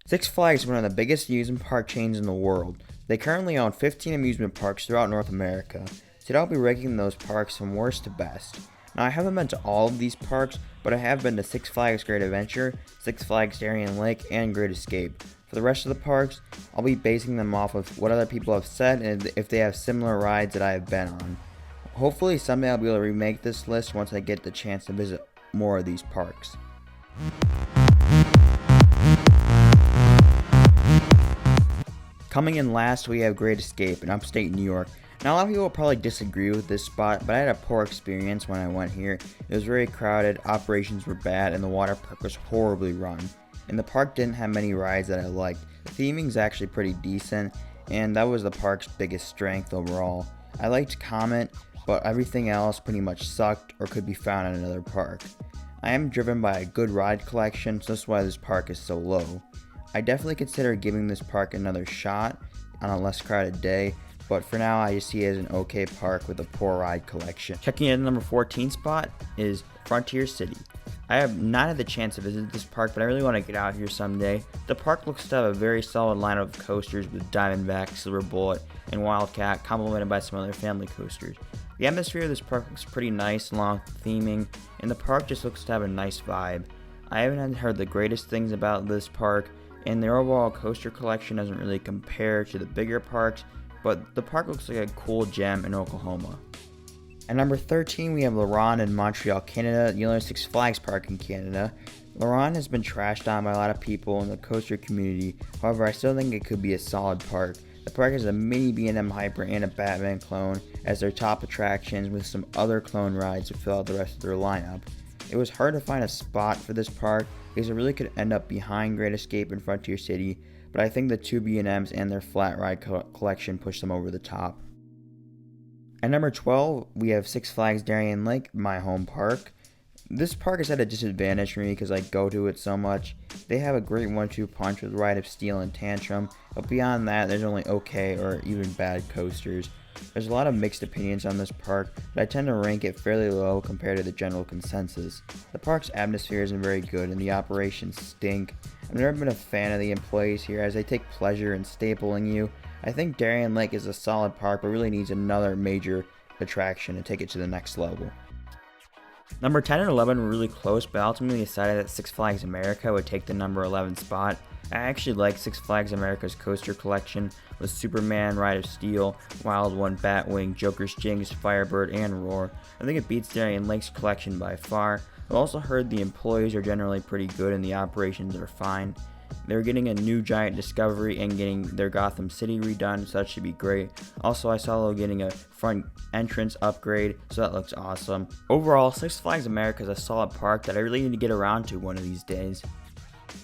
Six Flags is one of the biggest amusement park chains in the world. They currently own 15 amusement parks throughout North America. Today I'll be ranking those parks from worst to best. Now I haven't been to all of these parks, but I have been to Six Flags Great Adventure, Six Flags Darien Lake, and Great Escape. For the rest of the parks, I'll be basing them off of what other people have said and if they have similar rides that I have been on. Hopefully someday I'll be able to remake this list once I get the chance to visit more of these parks. Coming in last, we have Great Escape in upstate New York. Now a lot of people will probably disagree with this spot, but I had a poor experience when I went here. It was very crowded, operations were bad, and the water park was horribly run. And the park didn't have many rides that I liked. The theming is actually pretty decent, and that was the park's biggest strength overall. I liked Comet, but everything else pretty much sucked or could be found at another park. I am driven by a good ride collection, so that's why this park is so low. I definitely consider giving this park another shot on a less crowded day, but for now I just see it as an okay park with a poor ride collection. Checking in at the number 14 spot is Frontier City. I have not had the chance to visit this park, but I really want to get out here someday. The park looks to have a very solid lineup of coasters with Diamondback, Silver Bullet, and Wildcat, complemented by some other family coasters. The atmosphere of this park looks pretty nice along with the theming, and the park just looks to have a nice vibe. I haven't heard the greatest things about this park, and their overall coaster collection doesn't really compare to the bigger parks, but the park looks like a cool gem in Oklahoma. At number 13, we have LaRonde in Montreal, Canada, the only Six Flags park in Canada. LaRonde has been trashed on by a lot of people in the coaster community, however I still think it could be a solid park. The park has a mini B&M Hyper and a Batman clone as their top attractions, with some other clone rides to fill out the rest of their lineup. It was hard to find a spot for this park because it really could end up behind Great Escape and Frontier City, but I think the two B&Ms and their flat ride collection pushed them over the top. At number 12, we have Six Flags Darien Lake, my home park. This park is at a disadvantage for me because I go to it so much. They have a great 1-2 punch with Ride of Steel and Tantrum, but beyond that, there's only okay or even bad coasters. There's a lot of mixed opinions on this park, but I tend to rank it fairly low compared to the general consensus. The park's atmosphere isn't very good and the operations stink. I've never been a fan of the employees here as they take pleasure in stapling you. I think Darien Lake is a solid park but really needs another major attraction to take it to the next level. Number 10 and 11 were really close, but ultimately decided that Six Flags America would take the number 11 spot. I actually like Six Flags America's coaster collection with Superman, Ride of Steel, Wild One, Batwing, Joker's Jinx, Firebird, and Roar. I think it beats Darien Lake's collection by far. I've also heard the employees are generally pretty good and the operations are fine. They're getting a new giant Discovery and getting their Gotham City redone, so that should be great. Also, I saw they're getting a front entrance upgrade, so that looks awesome. Overall, Six Flags America is a solid park that I really need to get around to one of these days.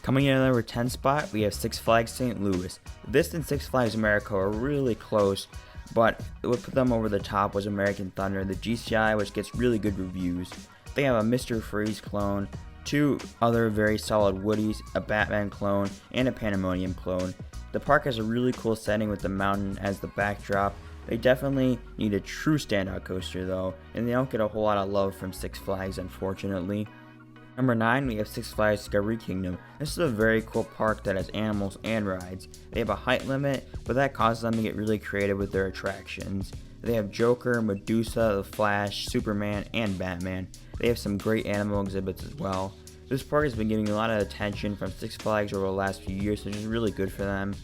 Coming in at number 10 spot, we have Six Flags St. Louis. This and Six Flags America are really close, but what put them over the top was American Thunder, the GCI, which gets really good reviews. They have a Mr. Freeze clone, two other very solid Woodies, a Batman clone, and a Pandemonium clone. The park has a really cool setting with the mountain as the backdrop. They definitely need a true standout coaster though, and they don't get a whole lot of love from Six Flags, unfortunately. Number 9, we have Six Flags Discovery Kingdom. This is a very cool park that has animals and rides. They have a height limit, but that causes them to get really creative with their attractions. They have Joker, Medusa, The Flash, Superman, and Batman. They have some great animal exhibits as well. This park has been getting a lot of attention from Six Flags over the last few years, which is really good for them.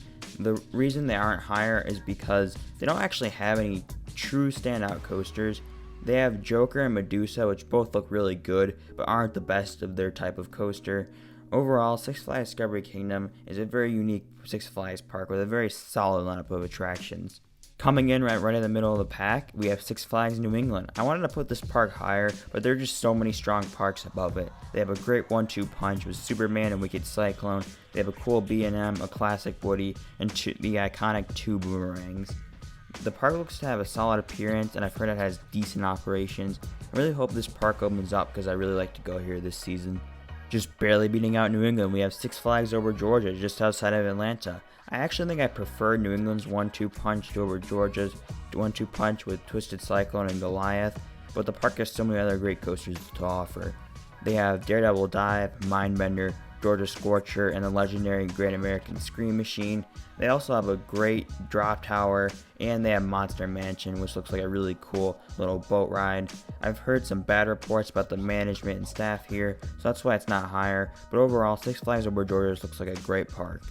The reason they aren't higher is because they don't actually have any true standout coasters. They have Joker and Medusa, which both look really good, but aren't the best of their type of coaster. Overall, Six Flags Discovery Kingdom is a very unique Six Flags park with a very solid lineup of attractions. Coming in right in the middle of the pack, we have Six Flags New England. I wanted to put this park higher, but there are just so many strong parks above it. They have a great 1-2 punch with Superman and Wicked Cyclone. They have a cool B&M, a classic Woody, and the iconic two boomerangs. The park looks to have a solid appearance, and I've heard it has decent operations. I really hope this park opens up because I really like to go here this season. Just barely beating out New England, we have Six Flags Over Georgia, just outside of Atlanta. I actually think I prefer New England's 1-2 punch over Georgia's 1-2 punch with Twisted Cyclone and Goliath, but the park has so many other great coasters to offer. They have Daredevil Dive, Mindbender, Georgia Scorcher and the legendary Great American Scream Machine. They also have a great drop tower, and they have Monster Mansion, which looks like a really cool little boat ride. I've heard some bad reports about the management and staff here, so that's why it's not higher, but overall Six Flags Over Georgia looks like a great park.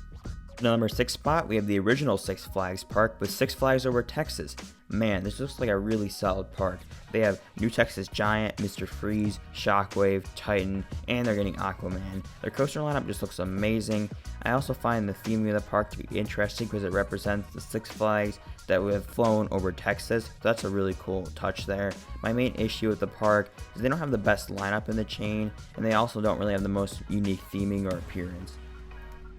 In the number 6 spot, we have the original Six Flags Park with Six Flags Over.Texas. Man, this looks like a really solid park. They have New Texas Giant, Mr. Freeze, Shockwave, Titan, and they're getting Aquaman. Their coaster lineup just looks amazing. I also find the theming of the park to be interesting because it represents the Six Flags that we have flown over Texas, so that's a really cool touch there. My main issue with the park is they don't have the best lineup in the chain, and they also don't really have the most unique theming or appearance.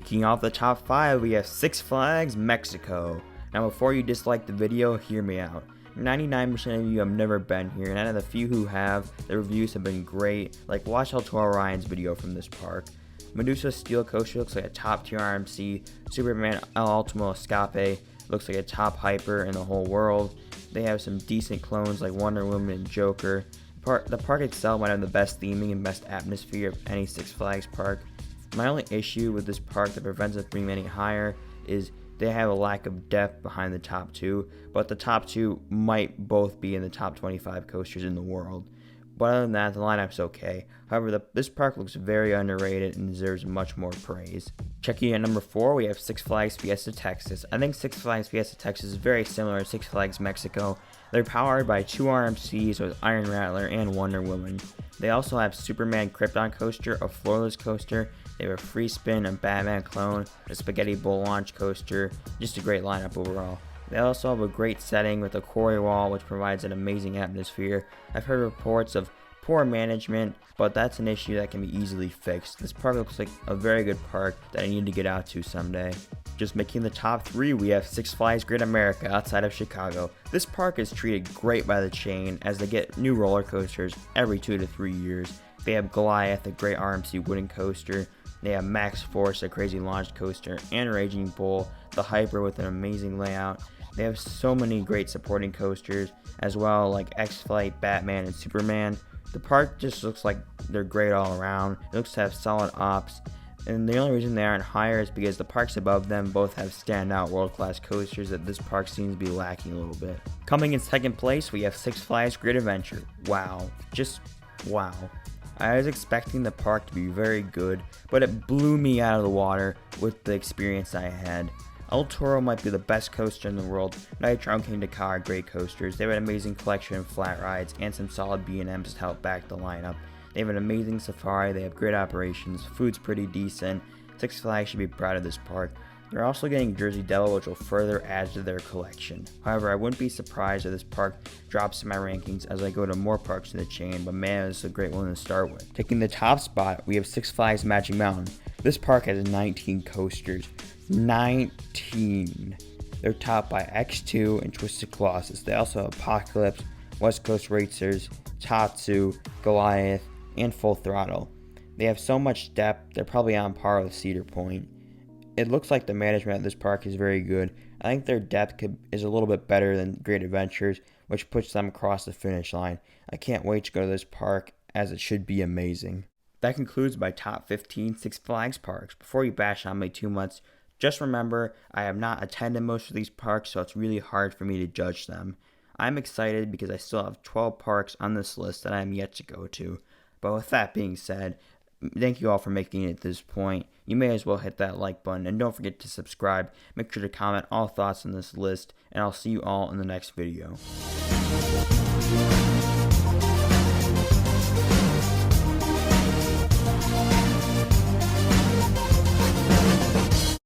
Kicking off the top 5, we have Six Flags Mexico. Now before you dislike the video, hear me out. 99% of you have never been here, and out of the few who have, the reviews have been great. Like watch El Toro Ryan's video from this park. Medusa Steel Coaster looks like a top tier RMC. Superman El Ultimo Escape looks like a top hyper in the whole world. They have some decent clones like Wonder Woman and Joker. The park itself might have the best theming and best atmosphere of any Six Flags park. My only issue with this park that prevents it from being any higher is they have a lack of depth behind the top 2, but the top 2 might both be in the top 25 coasters in the world. But other than that, the lineup's okay. However, this park looks very underrated and deserves much more praise. Checking at number 4, we have Six Flags Fiesta Texas. I think Six Flags Fiesta Texas is very similar to Six Flags Mexico. They're powered by 2 RMCs with Iron Rattler and Wonder Woman. They also have Superman Krypton Coaster, a floorless coaster. They have a free spin, a Batman clone, a Spaghetti Bowl launch coaster. Just a great lineup overall. They also have a great setting with a quarry wall, which provides an amazing atmosphere. I've heard reports of poor management, but that's an issue that can be easily fixed. This park looks like a very good park that I need to get out to someday. Just making the top 3, we have Six Flags Great America outside of Chicago. This park is treated great by the chain as they get new roller coasters every 2 to 3 years. They have Goliath, a great RMC wooden coaster. They have Max Force, a crazy launch coaster, and Raging Bull, the hyper with an amazing layout. They have so many great supporting coasters as well, like X-Flight, Batman, and Superman. The park just looks like they're great all around. It looks to have solid ops, and the only reason they aren't higher is because the parks above them both have standout world-class coasters that this park seems to be lacking a little bit. Coming in second place, we have Six Flags Great Adventure. Wow, just wow. I was expecting the park to be very good, but it blew me out of the water with the experience I had. El Toro might be the best coaster in the world. Nitro and King Dakar are great coasters. They have an amazing collection of flat rides and some solid B&Ms to help back the lineup. They have an amazing safari. They have great operations. Food's pretty decent. Six Flags should be proud of this park. They're also getting Jersey Devil, which will further add to their collection. However, I wouldn't be surprised if this park drops in my rankings as I go to more parks in the chain, but man, it's a great one to start with. Taking the top spot, we have Six Flags Magic Mountain. This park has 19 coasters. 19. They're topped by X2 and Twisted Colossus. They also have Apocalypse, West Coast Racers, Tatsu, Goliath, and Full Throttle. They have so much depth, they're probably on par with Cedar Point. It looks like the management at this park is very good. I think their depth is a little bit better than Great Adventures, which puts them across the finish line. I can't wait to go to this park, as it should be amazing. That concludes my top 15 Six Flags parks. Before you bash on me too much, just remember, I have not attended most of these parks, so it's really hard for me to judge them. I'm excited because I still have 12 parks on this list that I am yet to go to. But with that being said, thank you all for making it to this point. You may as well hit that like button, and don't forget to subscribe. Make sure to comment all thoughts on this list, and I'll see you all in the next video.